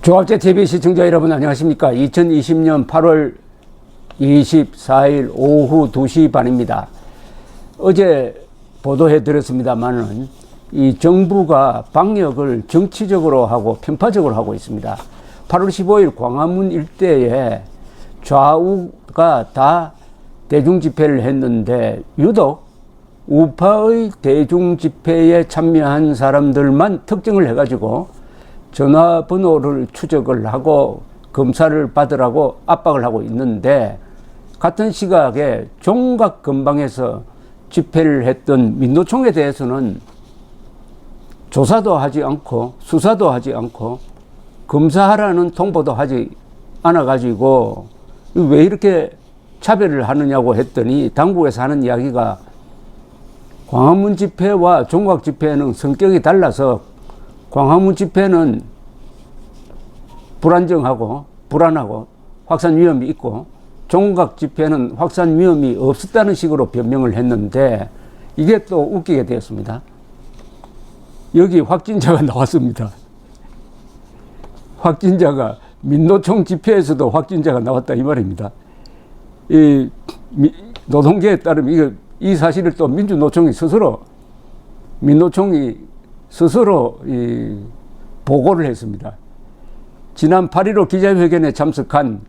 조합제 TV 시청자 여러분 안녕하십니까. 2020년 8월 24일 오후 2시 반입니다. 어제 보도해 드렸습니다만은 이 정부가 방역을 정치적으로 하고 편파적으로 하고 있습니다. 8월 15일 광화문 일대에 좌우가 다 대중집회를 했는데 유독 우파의 대중집회에 참여한 사람들만 특정을 해가지고 전화번호를 추적을 하고 검사를 받으라고 압박을 하고 있는데, 같은 시각에 종각 근방에서 집회를 했던 민노총에 대해서는 조사도 하지 않고 수사도 하지 않고 검사하라는 통보도 하지 않아 가지고 왜 이렇게 차별을 하느냐고 했더니, 당국에서 하는 이야기가 광화문 집회와 종각 집회는 성격이 달라서 광화문 집회는 불안정하고 불안하고 확산 위험이 있고 종각 집회는 확산 위험이 없었다는 식으로 변명을 했는데, 이게 또 웃기게 되었습니다. 여기 확진자가 나왔습니다. 확진자가 민노총 집회에서도 확진자가 나왔다 이 말입니다. 이 노동계에 따르면 이 사실을 또 민주노총이 스스로, 민노총이 스스로 보고를 했습니다. 지난 8.15 기자회견에 참석한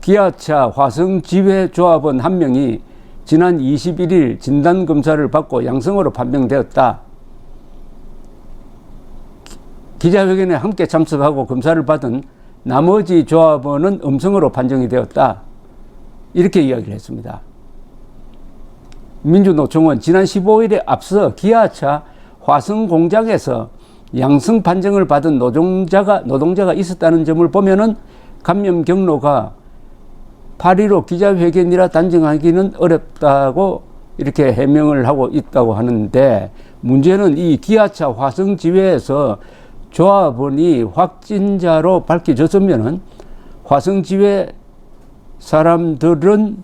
기아차 화성지회조합원 한 명이 지난 21일 진단검사를 받고 양성으로 판명되었다. 기자회견에 함께 참석하고 검사를 받은 나머지 조합원은 음성으로 판정이 되었다. 이렇게 이야기를 했습니다. 민주노총은 지난 15일에 앞서 기아차 화성 공장에서 양성 판정을 받은 노동자가 있었다는 점을 보면은 감염 경로가 8.15 기자회견이라 단정하기는 어렵다고 이렇게 해명을 하고 있다고 하는데, 문제는 이 기아차 화성지회에서 조합원이 확진자로 밝혀졌으면은 화성지회 사람들은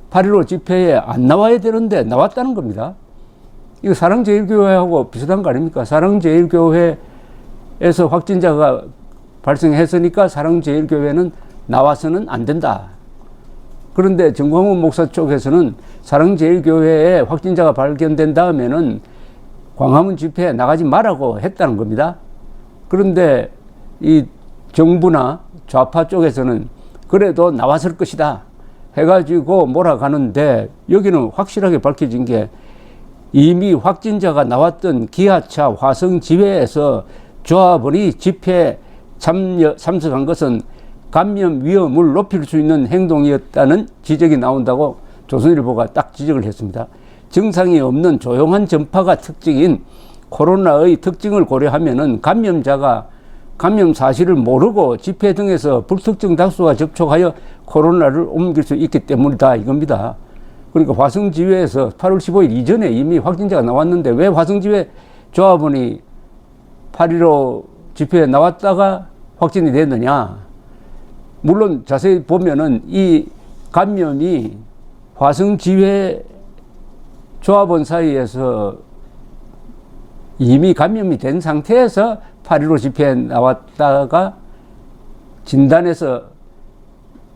8.15 집회에 안 나와야 되는데 나왔다는 겁니다. 이거 사랑제일교회하고 비슷한 거 아닙니까? 사랑제일교회에서 확진자가 발생했으니까 사랑제일교회는 나와서는 안 된다. 그런데 정광훈 목사 쪽에서는 사랑제일교회에 확진자가 발견된 다음에는 광화문 집회에 나가지 말라고 했다는 겁니다. 그런데 이 정부나 좌파 쪽에서는 그래도 나왔을 것이다 해가지고 몰아가는데, 여기는 확실하게 밝혀진 게 이미 확진자가 나왔던 기아차 화성지회에서 조합원이 집회에 참석한 것은 감염 위험을 높일 수 있는 행동이었다는 지적이 나온다고 조선일보가 딱 지적을 했습니다. 증상이 없는 조용한 전파가 특징인 코로나의 특징을 고려하면은 감염자가 감염 사실을 모르고 집회 등에서 불특정 다수와 접촉하여 코로나를 옮길 수 있기 때문이다 이겁니다. 그러니까 화성지회에서 8월 15일 이전에 이미 확진자가 나왔는데 왜 화성지회 조합원이 8.15 집회에 나왔다가 확진이 됐느냐. 물론 자세히 보면은 이 감염이 화성지회 조합원 사이에서 이미 감염이 된 상태에서 8.15 집회에 나왔다가 진단에서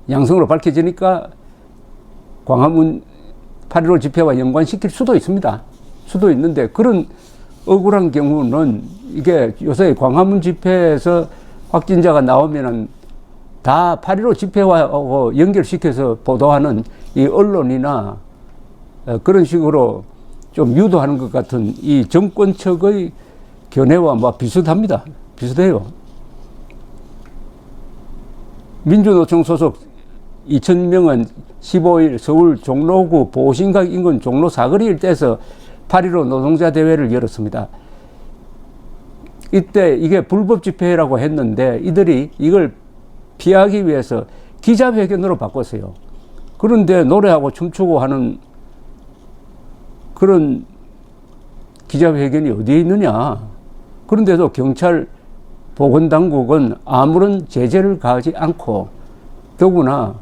양성으로 밝혀지니까 광화문 8.15 집회와 연관시킬 수도 있습니다. 수도 있는데, 그런 억울한 경우는 이게 요새 광화문 집회에서 확진자가 나오면은 다 8.15 집회와 연결시켜서 보도하는 이 언론이나 그런 식으로 좀 유도하는 것 같은 이 정권 측의 견해와 뭐 비슷합니다. 비슷해요. 민주노총 소속 2,000명은 15일 서울 종로구 보신각 인근 종로 사거리 일대에서 8.15 노동자 대회를 열었습니다. 이때 이게 불법 집회라고 했는데 이들이 이걸 피하기 위해서 기자회견으로 바꿨어요. 그런데 노래하고 춤추고 하는 그런 기자회견이 어디에 있느냐. 그런데도 경찰 보건당국은 아무런 제재를 가하지 않고 더구나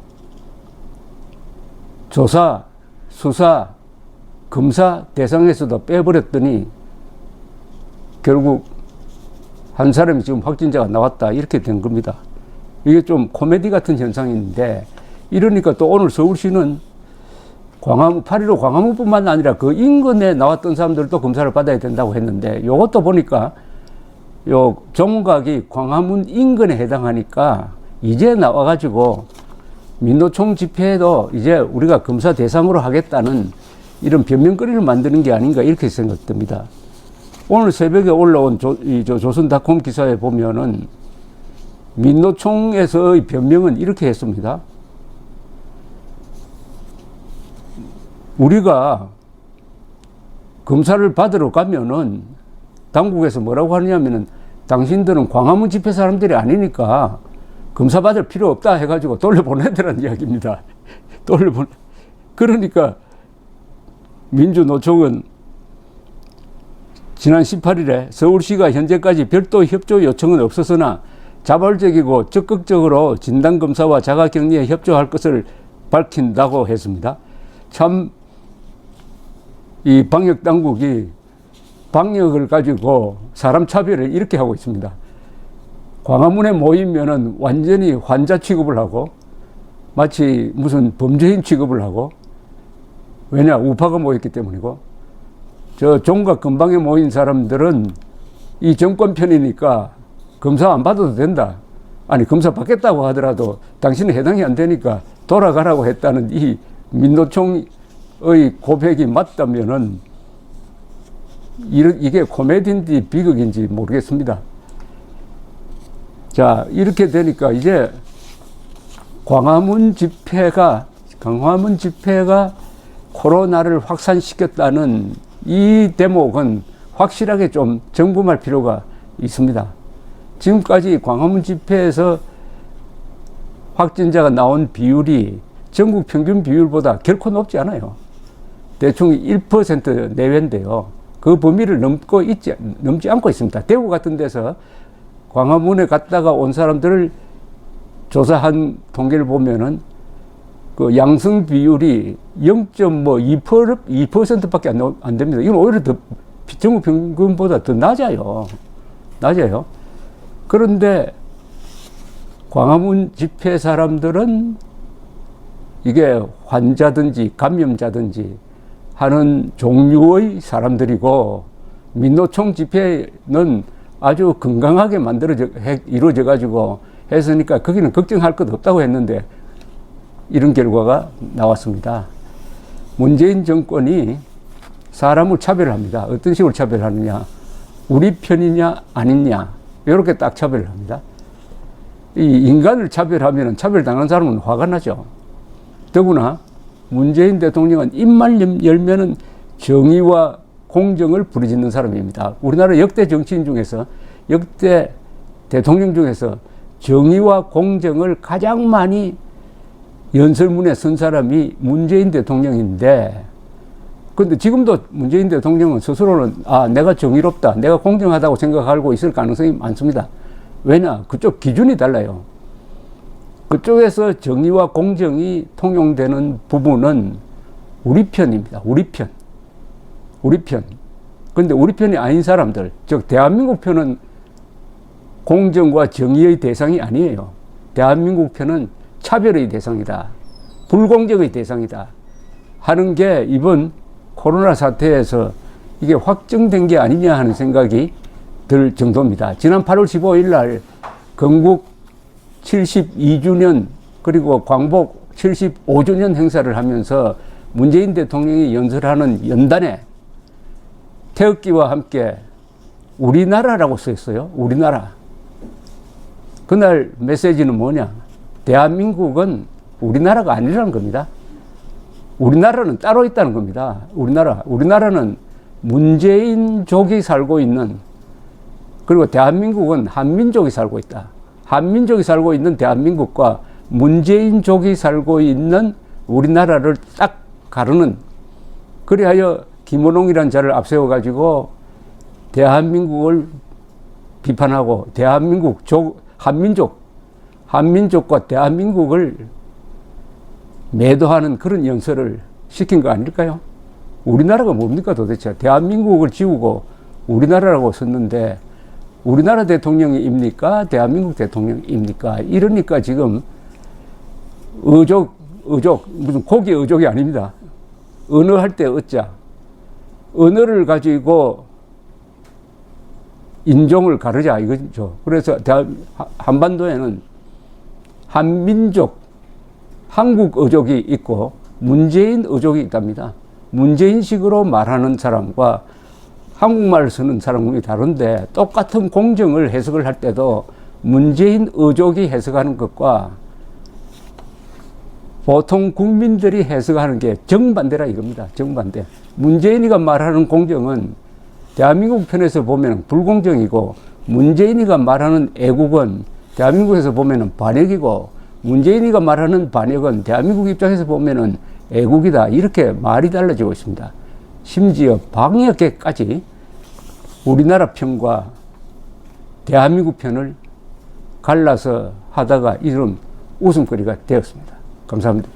조사, 수사, 검사 대상에서도 빼버렸더니 결국 한 사람이 지금 확진자가 나왔다 이렇게 된 겁니다. 이게 좀 코미디 같은 현상인데, 이러니까 또 오늘 서울시는 8.15 광화문뿐만 아니라 그 인근에 나왔던 사람들도 검사를 받아야 된다고 했는데, 요것도 보니까 요 종각이 광화문 인근에 해당하니까 이제 나와가지고 민노총 집회에도 이제 우리가 검사 대상으로 하겠다는 이런 변명거리를 만드는 게 아닌가 이렇게 생각됩니다. 오늘 새벽에 올라온 조선닷컴 기사에 보면은 민노총에서의 변명은 이렇게 했습니다. 우리가 검사를 받으러 가면은 당국에서 뭐라고 하느냐면은 당신들은 광화문 집회 사람들이 아니니까 검사 받을 필요 없다 해가지고 돌려보내더라는 이야기입니다. 그러니까 민주노총은 지난 18일에 서울시가 현재까지 별도 협조 요청은 없었으나 자발적이고 적극적으로 진단검사와 자가격리에 협조할 것을 밝힌다고 했습니다. 참, 이 방역당국이 방역을 가지고 사람 차별을 이렇게 하고 있습니다. 광화문에 모이면은 완전히 환자 취급을 하고 마치 무슨 범죄인 취급을 하고, 왜냐, 우파가 모였기 때문이고, 저 종각 근방에 모인 사람들은 이 정권 편이니까 검사 안 받아도 된다. 아니, 검사 받겠다고 하더라도 당신은 해당이 안 되니까 돌아가라고 했다는 이 민노총의 고백이 맞다면은 이게 코미디인지 비극인지 모르겠습니다. 자, 이렇게 되니까 이제 광화문 집회가 코로나를 확산시켰다는 이 대목은 확실하게 좀 점검할 필요가 있습니다. 지금까지 광화문 집회에서 확진자가 나온 비율이 전국 평균 비율보다 결코 높지 않아요. 대충 1% 내외인데요. 그 범위를 넘지 않고 있습니다. 대구 같은 데서 광화문에 갔다가 온 사람들을 조사한 통계를 보면은 그 양성 비율이 0.2%밖에 안 됩니다. 이건 오히려 더 전국 평균보다 더 낮아요. 그런데 광화문 집회 사람들은 이게 환자든지 감염자든지 하는 종류의 사람들이고, 민노총 집회는 아주 건강하게 이루어져 가지고 했으니까 거기는 걱정할 것 없다고 했는데 이런 결과가 나왔습니다. 문재인 정권이 사람을 차별합니다. 어떤 식으로 차별하느냐, 우리 편이냐 아니냐, 이렇게 딱 차별을 합니다. 이 인간을 차별하면 차별당한 사람은 화가 나죠. 더구나 문재인 대통령은 입만 열면은 정의와 공정을 부르짖는 사람입니다. 우리나라 역대 정치인 중에서, 역대 대통령 중에서 정의와 공정을 가장 많이 연설문에 쓴 사람이 문재인 대통령인데, 근데 지금도 문재인 대통령은 스스로는 내가 정의롭다, 내가 공정하다고 생각하고 있을 가능성이 많습니다. 왜냐? 그쪽 기준이 달라요. 그쪽에서 정의와 공정이 통용되는 부분은 우리 편입니다. 우리 편. 근데 우리 편이 아닌 사람들, 즉 대한민국 편은 공정과 정의의 대상이 아니에요. 대한민국 편은 차별의 대상이다, 불공정의 대상이다 하는 게 이번 코로나 사태에서 이게 확정된 게 아니냐 하는 생각이 들 정도입니다. 지난 8월 15일 날 건국 72주년 그리고 광복 75주년 행사를 하면서 문재인 대통령이 연설하는 연단에 태극기와 함께 우리나라라고 써 있어요. 우리나라. 그날 메시지는 뭐냐? 대한민국은 우리나라가 아니라는 겁니다. 우리나라는 따로 있다는 겁니다. 우리나라는 문재인족이 살고 있는, 그리고 대한민국은 한민족이 살고 있다. 한민족이 살고 있는 대한민국과 문재인족이 살고 있는 우리나라를 딱 가르는, 그리하여 김원홍이라는 자를 앞세워가지고 대한민국을 비판하고 한민족과 대한민국을 매도하는 그런 연설을 시킨 거 아닐까요? 우리나라가 뭡니까 도대체? 대한민국을 지우고 우리나라라고 썼는데 우리나라 대통령입니까? 대한민국 대통령입니까? 이러니까 지금 의족, 무슨 고기 의족이 아닙니다. 언어할 때 어짜. 언어를 가지고 인종을 가르자 이거죠. 그래서 한반도에는 한민족, 한국 의족이 있고 문재인 의족이 있답니다. 문재인식으로 말하는 사람과 한국말을 쓰는 사람이 다른데 똑같은 공정을 해석을 할 때도 문재인 의족이 해석하는 것과 보통 국민들이 해석하는 게 정반대라 이겁니다. 정반대. 문재인이가 말하는 공정은 대한민국 편에서 보면 불공정이고, 문재인이가 말하는 애국은 대한민국에서 보면 반역이고, 문재인이가 말하는 반역은 대한민국 입장에서 보면 애국이다. 이렇게 말이 달라지고 있습니다. 심지어 방역에까지 우리나라 편과 대한민국 편을 갈라서 하다가 이런 웃음거리가 되었습니다. 감사합니다.